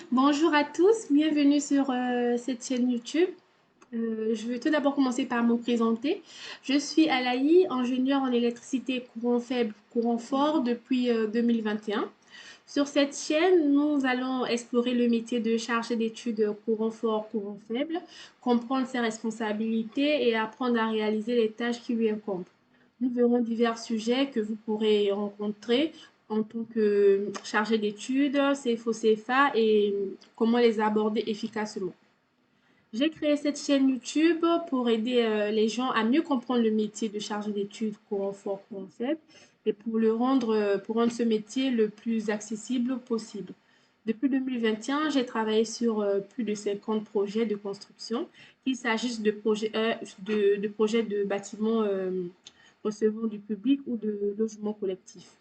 Bonjour à tous, bienvenue sur cette chaîne YouTube. Je veux tout d'abord commencer par me présenter. Je suis Alaï, ingénieure en électricité courant faible, courant fort depuis 2021. Sur cette chaîne, nous allons explorer le métier de chargé d'études courant fort, courant faible, comprendre ses responsabilités et apprendre à réaliser les tâches qui lui incombent. Nous verrons divers sujets que vous pourrez rencontrer en tant que chargé d'études, CFO, CFA et comment les aborder efficacement. J'ai créé cette chaîne YouTube pour aider les gens à mieux comprendre le métier de chargé d'études courant fort, courant faible et pour rendre ce métier le plus accessible possible. Depuis 2021, j'ai travaillé sur plus de 50 projets de construction, qu'il s'agisse de projets de bâtiments recevant du public ou de logements collectifs.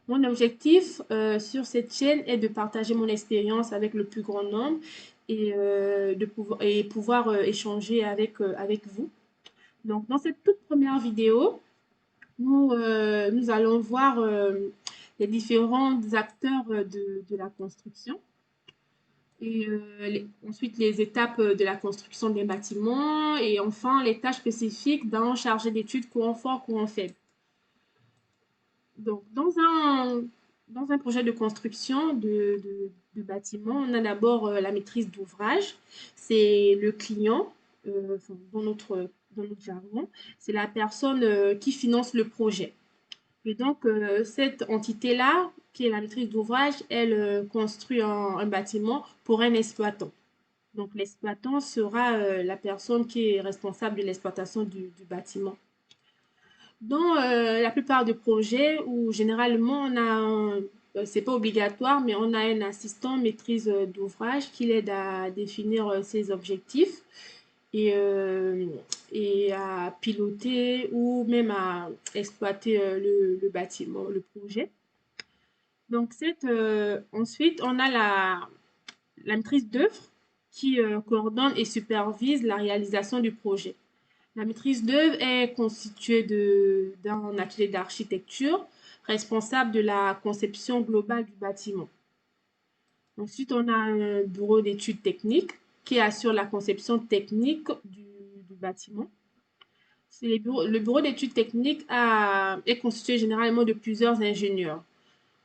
Mon objectif sur cette chaîne est de partager mon expérience avec le plus grand nombre et pouvoir échanger avec vous. Donc, dans cette toute première vidéo, nous allons voir les différents acteurs de la construction et ensuite les étapes de la construction des bâtiments et enfin les tâches spécifiques d'un chargé d'études courant fort, courant faible. Donc, dans un projet de construction de bâtiment, on a d'abord la maîtrise d'ouvrage. C'est le client, enfin, dans notre jargon, c'est la personne qui finance le projet. Et donc, cette entité-là, qui est la maîtrise d'ouvrage, elle construit un bâtiment pour un exploitant. Donc, l'exploitant sera la personne qui est responsable de l'exploitation du bâtiment. Dans la plupart des projets où généralement c'est pas obligatoire, mais on a un assistant maîtrise d'ouvrage qui l'aide à définir ses objectifs et, euh, et à piloter ou même à exploiter le bâtiment, le projet. Donc ensuite, on a la maîtrise d'œuvre qui coordonne et supervise la réalisation du projet. La maîtrise d'œuvre est constituée d'un atelier d'architecture responsable de la conception globale du bâtiment. Ensuite, on a un bureau d'études techniques qui assure la conception technique du bâtiment. Le bureau d'études techniques est constitué généralement de plusieurs ingénieurs.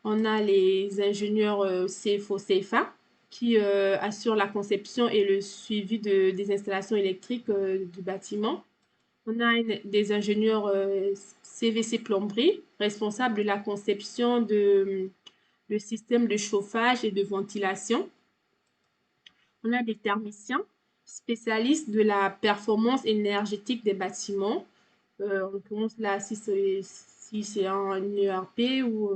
On a les ingénieurs CFO, CFA qui assurent la conception et le suivi des installations électriques du bâtiment. On a des ingénieurs CVC plomberie, responsables de la conception de systèmes de chauffage et de ventilation. On a des thermiciens, spécialistes de la performance énergétique des bâtiments. En l'occurrence, là, si c'est un ERP ou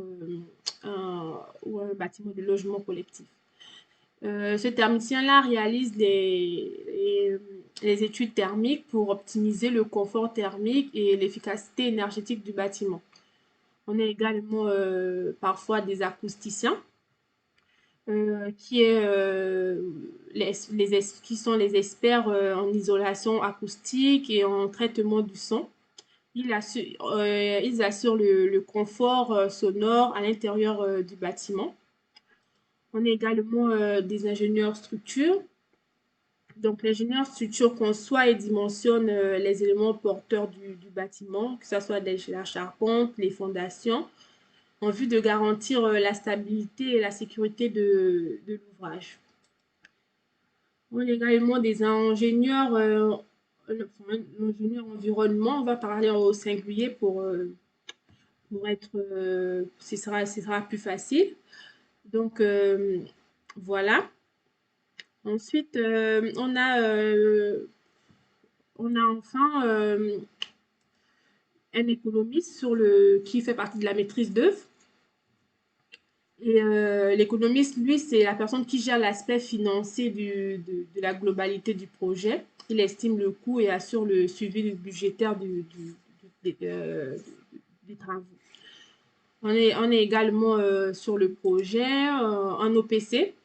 un bâtiment de logement collectif. Ce thermicien-là réalise les études thermiques pour optimiser le confort thermique et l'efficacité énergétique du bâtiment. On a également parfois des acousticiens qui sont les experts en isolation acoustique et en traitement du son. Ils assurent le confort sonore à l'intérieur du bâtiment. On a également des ingénieurs structure. Donc, l'ingénieur structure conçoit et dimensionne les éléments porteurs du bâtiment, que ce soit la charpente, les fondations, en vue de garantir la stabilité et la sécurité de l'ouvrage. On a également des ingénieurs, ingénieurs environnement, on va parler au singulier pour être, ce sera plus facile. Donc, voilà. Ensuite, on a enfin un économiste qui fait partie de la maîtrise d'œuvre. Et l'économiste, lui, c'est la personne qui gère l'aspect financier de la globalité du projet. Il estime le coût et assure le suivi budgétaire des travaux. On est également sur le projet en OPC.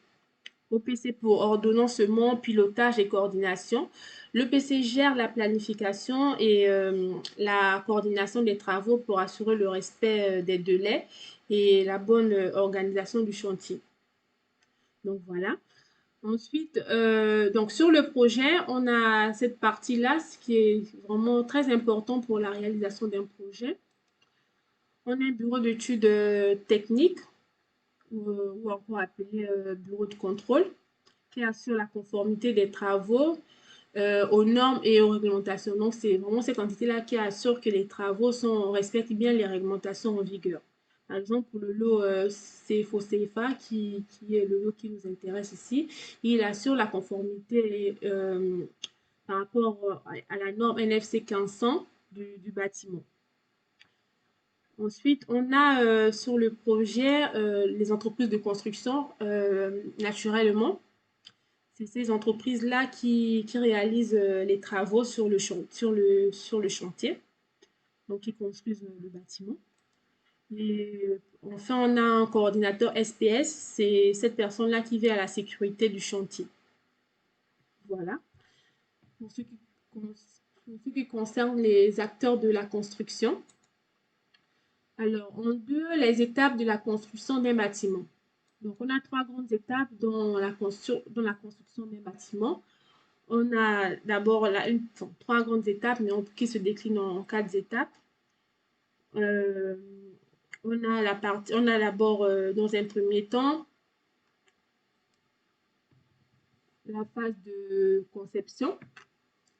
OPC pour ordonnancement, pilotage et coordination. L'EPC gère la planification et la coordination des travaux pour assurer le respect des délais et la bonne organisation du chantier. Donc voilà. Ensuite, donc sur le projet, on a cette partie-là, ce qui est vraiment très important pour la réalisation d'un projet. On a un bureau d'études techniques, ou encore appelé bureau de contrôle, qui assure la conformité des travaux aux normes et aux réglementations. Donc, c'est vraiment cette entité-là qui assure que les travaux respectent bien les réglementations en vigueur. Par exemple, pour le lot CFO-CFA, qui est le lot qui nous intéresse ici, il assure la conformité par rapport à la norme NFC 1500 du bâtiment. Ensuite, on a sur le projet les entreprises de construction, naturellement. C'est ces entreprises-là qui réalisent les travaux sur le chantier, donc qui construisent le bâtiment. Et enfin, on a un coordinateur SPS, c'est cette personne-là qui veille à la sécurité du chantier. Voilà. Pour ce qui, pour ce qui concerne les acteurs de la construction, alors en deux, les étapes de la construction d'un bâtiment. Donc, on a trois grandes étapes dans la construction d'un bâtiment. On a d'abord trois grandes étapes, mais qui se déclinent en quatre étapes. Euh, on a d'abord, dans un premier temps, la phase de conception.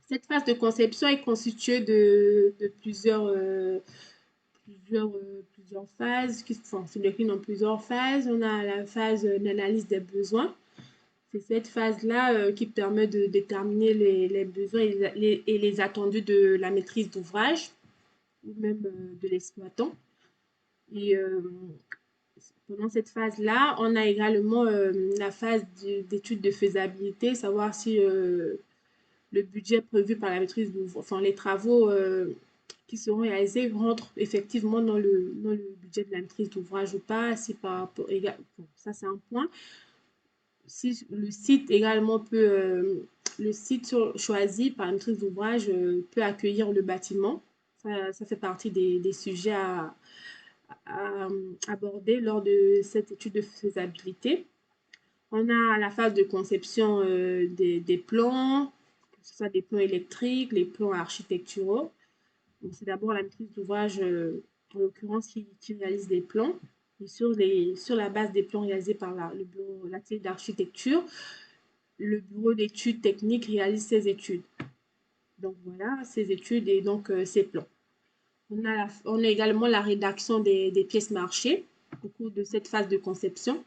Cette phase de conception est constituée de plusieurs phases qui se déclinent en plusieurs phases. On a la phase d'analyse des besoins. C'est cette phase-là qui permet de déterminer les besoins et les attendus de la maîtrise d'ouvrage ou même de l'exploitant. Et pendant cette phase-là, on a également la phase d'étude de faisabilité, savoir si le budget prévu par la maîtrise d'ouvrage, enfin les travaux qui seront réalisés rentrent effectivement dans le budget de la maîtrise d'ouvrage ou pas, si par rapport, bon, ça c'est un point. Si le site également le site choisi par la maîtrise d'ouvrage peut accueillir le bâtiment. Ça fait partie des sujets à aborder lors de cette étude de faisabilité. On a la phase de conception des plans, que ce soit des plans électriques, les plans architecturaux. C'est d'abord la maîtrise d'ouvrage, en l'occurrence, qui réalise les plans. Et sur la base des plans réalisés par le bureau, l'atelier d'architecture, le bureau d'études techniques réalise ses études. Donc voilà, ces études et donc ces plans. On a également la rédaction des pièces marchées au cours de cette phase de conception.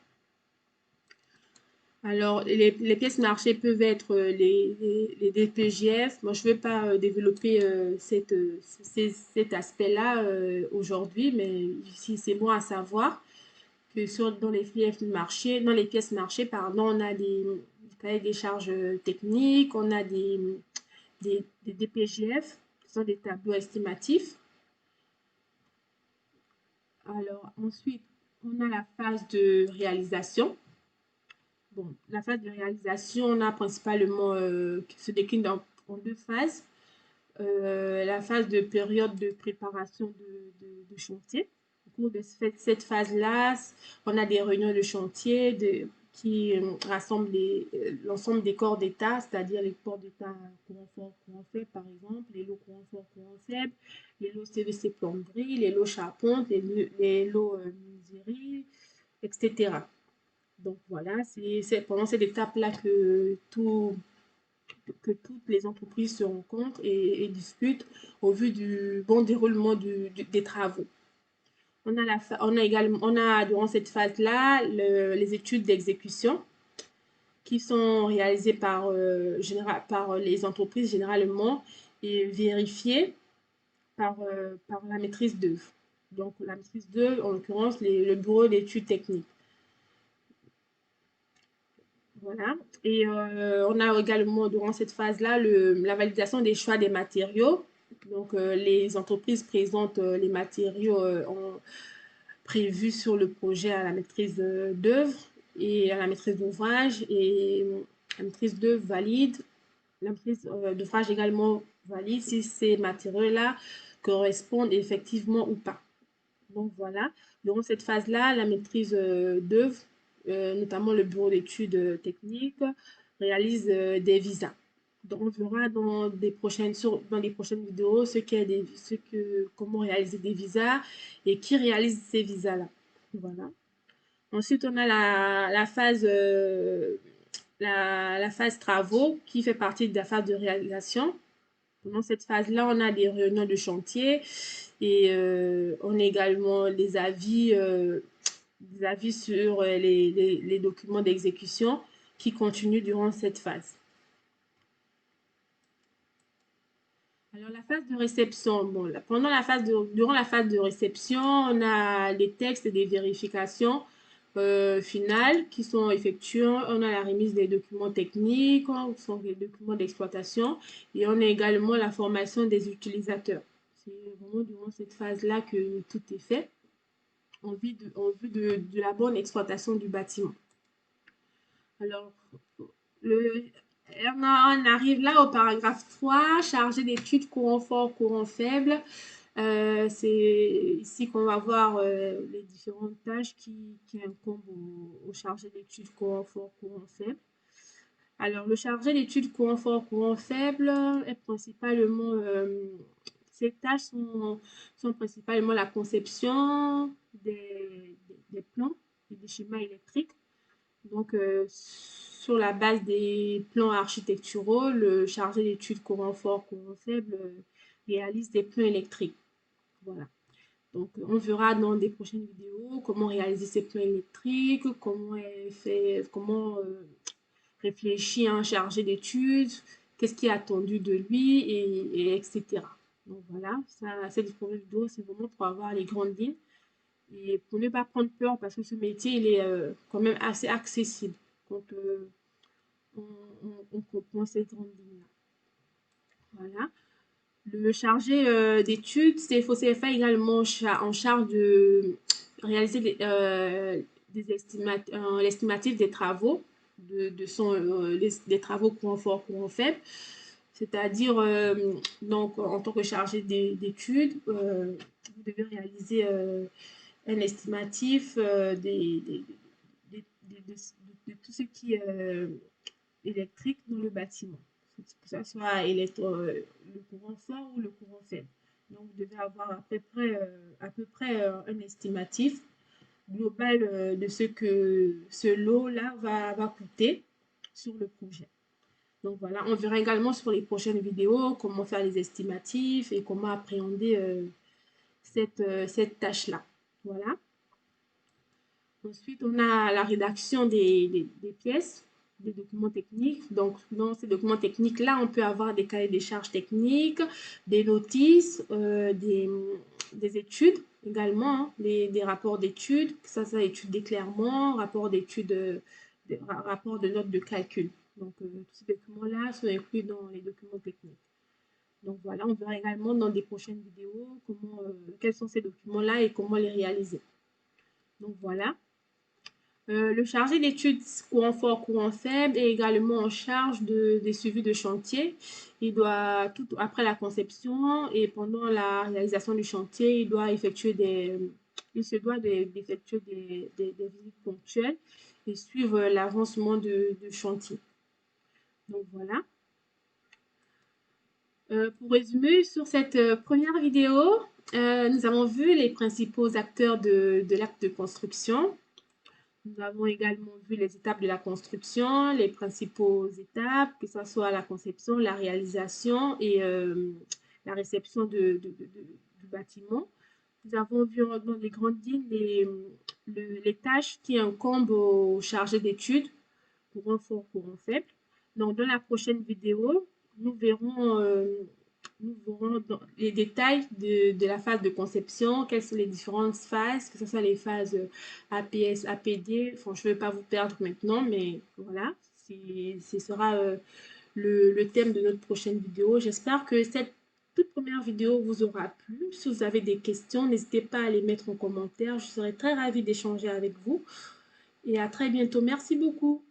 Alors, les pièces marchées peuvent être les DPJF. Moi, je ne veux pas développer cet aspect-là aujourd'hui, mais ici, c'est bon à savoir que dans les pièces marchées, pardon, on a des cahiers des charges techniques, on a des DPJF, qui sont des tableaux estimatifs. Alors, ensuite, on a la phase de réalisation. Bon, la phase de réalisation, on a principalement qui se décline en deux phases. La phase de période de préparation de chantier. Au cours de cette phase-là, on a des réunions de chantier qui rassemblent l'ensemble des corps d'État, c'est-à-dire les corps d'État courant fort, courant faible, par exemple, les lots courant fort, courant faible, les lots CVC plomberie, les lots charpente, les lots menuiserie, etc. Donc voilà, c'est pendant cette étape-là que toutes les entreprises se rencontrent et discutent au vu du bon déroulement des travaux. On a durant cette phase-là les études d'exécution qui sont réalisées par les entreprises généralement et vérifiées par la maîtrise d'œuvre. Donc la maîtrise d'œuvre, en l'occurrence, le bureau d'études techniques. Voilà. Et on a également, durant cette phase-là, la validation des choix des matériaux. Donc, les entreprises présentent les matériaux prévus sur le projet à la maîtrise d'œuvre et à la maîtrise d'ouvrage. Et la maîtrise d'œuvre valide. La maîtrise d'ouvrage également valide si ces matériaux-là correspondent effectivement ou pas. Donc, voilà. Durant cette phase-là, la maîtrise d'œuvre notamment le bureau d'études techniques, réalise des visas. Donc, on verra dans les prochaines vidéos comment réaliser des visas et qui réalise ces visas-là. Voilà. Ensuite, on a la phase travaux qui fait partie de la phase de réalisation. Pendant cette phase-là, on a des réunions de chantier et on a également des avis sur les documents d'exécution qui continuent durant cette phase. Alors, la phase de réception, bon, durant la phase de réception, on a les textes et des vérifications finales qui sont effectuées. On a la remise des documents techniques, qui sont des documents d'exploitation, et on a également la formation des utilisateurs. C'est vraiment durant cette phase-là que tout est fait en vue de la bonne exploitation du bâtiment. Alors, le, on arrive là au paragraphe 3, chargé d'études courant fort, courant faible. C'est ici qu'on va voir les différentes tâches qui incombent au chargé d'études courant fort, courant faible. Alors, le chargé d'études courant fort, courant faible est principalement, ces tâches sont principalement la conception des plans et des schémas électriques. Donc, sur la base des plans architecturaux, le chargé d'études courant fort, courant faible réalise des plans électriques. Voilà. Donc, on verra dans des prochaines vidéos comment réaliser ces plans électriques, comment réfléchir à un chargé d'études, qu'est-ce qui est attendu de lui, etc. Donc voilà, cette première vidéo, c'est vraiment pour avoir les grandes lignes et pour ne pas prendre peur parce que ce métier, il est quand même assez accessible quand on comprend ces grandes lignes-là. Voilà. Le chargé d'études, c'est FOCFA également en charge de réaliser l'estimatif des travaux, des travaux courant fort, courant faible. C'est-à-dire, donc, en tant que chargé d'études, vous devez réaliser un estimatif de tout ce qui est électrique dans le bâtiment, que ce soit le courant fort ou le courant faible. Donc, vous devez avoir à peu près un estimatif global de ce que ce lot-là va coûter sur le projet. Donc voilà, on verra également sur les prochaines vidéos comment faire les estimatifs et comment appréhender cette tâche-là. Voilà. Ensuite, on a la rédaction des pièces, des documents techniques. Donc, dans ces documents techniques-là, on peut avoir des cahiers des charges techniques, des notices, des études également, hein, des rapports d'études, que ça soit études d'éclairement, rapports d'études, rapports de notes de calcul. Donc, tous ces documents-là sont inclus dans les documents techniques. Donc, voilà, on verra également dans des prochaines vidéos quels sont ces documents-là et comment les réaliser. Donc, voilà. Le chargé d'études courant fort, courant faible est également en charge des suivis de chantier. Il doit, tout après la conception et pendant la réalisation du chantier, il se doit d'effectuer des visites ponctuelles et suivre l'avancement du chantier. Donc voilà. Pour résumer, sur cette première vidéo, nous avons vu les principaux acteurs de l'acte de construction. Nous avons également vu les étapes de la construction, les principaux étapes, que ce soit la conception, la réalisation et la réception du bâtiment. Nous avons vu dans les grandes lignes les tâches qui incombent aux chargés d'études, courant fort, courant faible. Donc, dans la prochaine vidéo, nous verrons les détails de la phase de conception, quelles sont les différentes phases, que ce soit les phases APS, APD. Enfin, je ne vais pas vous perdre maintenant, mais voilà, ce sera le thème de notre prochaine vidéo. J'espère que cette toute première vidéo vous aura plu. Si vous avez des questions, n'hésitez pas à les mettre en commentaire. Je serai très ravie d'échanger avec vous. Et à très bientôt. Merci beaucoup.